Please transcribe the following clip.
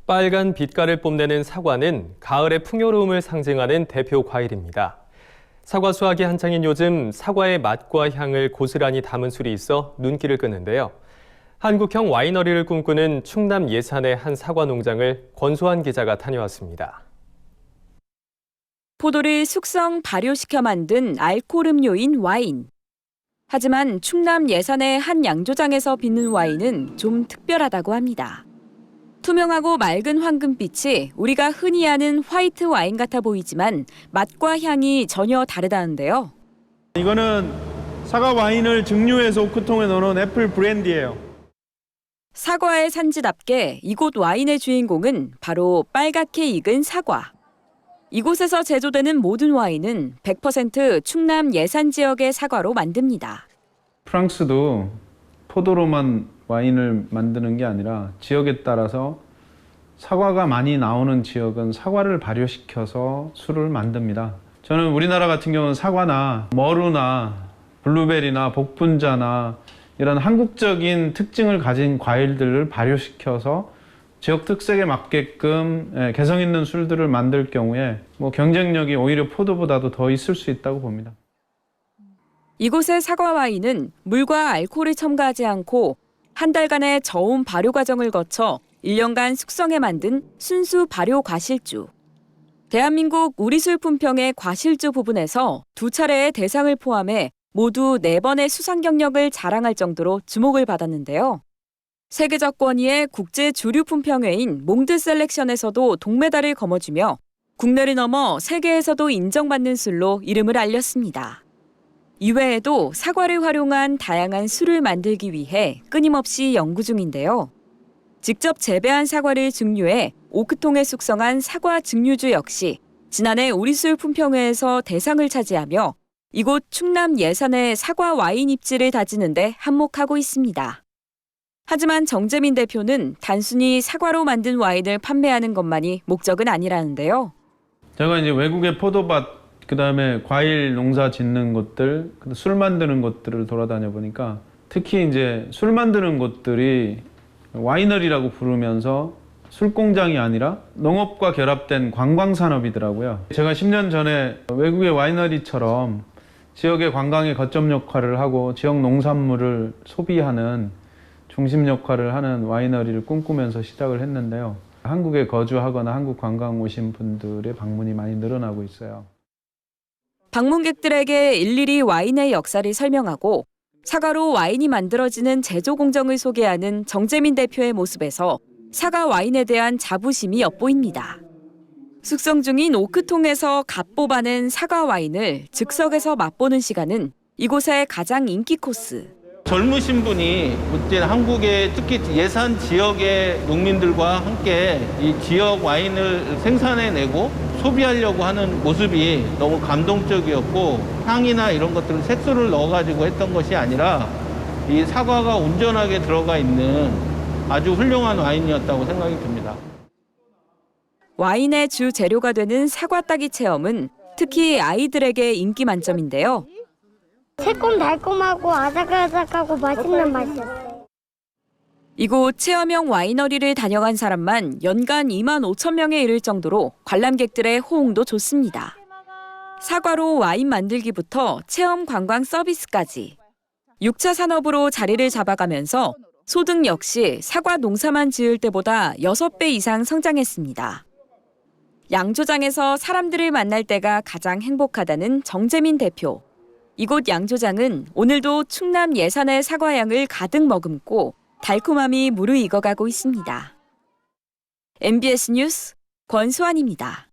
빨간 빛깔을 뽐내는 사과는 가을의 풍요로움을 상징하는 대표 과일입니다. 사과 수확이 한창인 요즘 사과의 맛과 향을 고스란히 담은 술이 있어 눈길을 끄는데요. 한국형 와이너리를 꿈꾸는 충남 예산의 한 사과 농장을 권소한 기자가 다녀왔습니다. 포도를 숙성, 발효시켜 만든 알코올 음료인 와인. 하지만 충남 예산의 한 양조장에서 빚는 와인은 좀 특별하다고 합니다. 투명하고 맑은 황금빛이 우리가 흔히 아는 화이트 와인 같아 보이지만 맛과 향이 전혀 다르다는데요. 이거는 사과 와인을 증류해서 오크통에 넣어놓은 애플 브랜디예요. 사과의 산지답게 이곳 와인의 주인공은 바로 빨갛게 익은 사과. 이곳에서 제조되는 모든 와인은 100% 충남 예산 지역의 사과로 만듭니다. 프랑스도 포도로만 와인을 만드는 게 아니라 지역에 따라서 사과가 많이 나오는 지역은 사과를 발효시켜서 술을 만듭니다. 저는 우리나라 같은 경우는 사과나 머루나 블루베리나 복분자나 이런 한국적인 특징을 가진 과일들을 발효시켜서 지역 특색에 맞게끔 개성 있는 술들을 만들 경우에 경쟁력이 오히려 포도보다도 더 있을 수 있다고 봅니다. 이곳의 사과 와인은 물과 알코올을 첨가하지 않고 한 달간의 저온 발효 과정을 거쳐 1년간 숙성해 만든 순수 발효 과실주. 대한민국 우리술 품평의 과실주 부분에서 2차례의 대상을 포함해 모두 4번의 수상 경력을 자랑할 정도로 주목을 받았는데요. 세계적 권위의 국제 주류 품평회인 몽드 셀렉션에서도 동메달을 거머쥐며 국내를 넘어 세계에서도 인정받는 술로 이름을 알렸습니다. 이외에도 사과를 활용한 다양한 술을 만들기 위해 끊임없이 연구 중인데요. 직접 재배한 사과를 증류해 오크통에 숙성한 사과 증류주 역시 지난해 우리술 품평회에서 대상을 차지하며 이곳 충남 예산의 사과 와인 입지를 다지는 데 한몫하고 있습니다. 하지만 정재민 대표는 단순히 사과로 만든 와인을 판매하는 것만이 목적은 아니라는데요. 제가 이제 외국의 포도밭, 그다음에 과일 농사 짓는 곳들, 술 만드는 곳들을 돌아다녀 보니까 특히 이제 술 만드는 곳들이 와이너리라고 부르면서 술 공장이 아니라 농업과 결합된 관광 산업이더라고요. 제가 10년 전에 외국의 와이너리처럼 지역의 관광의 거점 역할을 하고 지역 농산물을 소비하는 중심 역할을 하는 와이너리를 꿈꾸면서 시작을 했는데요. 한국에 거주하거나 한국 관광 오신 분들의 방문이 많이 늘어나고 있어요. 방문객들에게 일일이 와인의 역사를 설명하고 사과로 와인이 만들어지는 제조 공정을 소개하는 정재민 대표의 모습에서 사과 와인에 대한 자부심이 엿보입니다. 숙성 중인 오크통에서 갓 뽑아낸 사과 와인을 즉석에서 맛보는 시간은 이곳의 가장 인기 코스. 젊으신 분이 어쨌든 한국의 특히 예산 지역의 농민들과 함께 이 지역 와인을 생산해내고 소비하려고 하는 모습이 너무 감동적이었고 향이나 이런 것들은 색소를 넣어가지고 했던 것이 아니라 이 사과가 온전하게 들어가 있는 아주 훌륭한 와인이었다고 생각이 듭니다. 와인의 주 재료가 되는 사과 따기 체험은 특히 아이들에게 인기 만점인데요. 새콤달콤하고 아삭아삭하고 맛있는 맛이었어요. 이곳 체험형 와이너리를 다녀간 사람만 연간 2만 5천 명에 이를 정도로 관람객들의 호응도 좋습니다. 사과로 와인 만들기부터 체험 관광 서비스까지 6차 산업으로 자리를 잡아가면서 소득 역시 사과 농사만 지을 때보다 6배 이상 성장했습니다. 양조장에서 사람들을 만날 때가 가장 행복하다는 정재민 대표. 이곳 양조장은 오늘도 충남 예산의 사과향을 가득 머금고 달콤함이 무르익어가고 있습니다. MBS 뉴스 권수환입니다.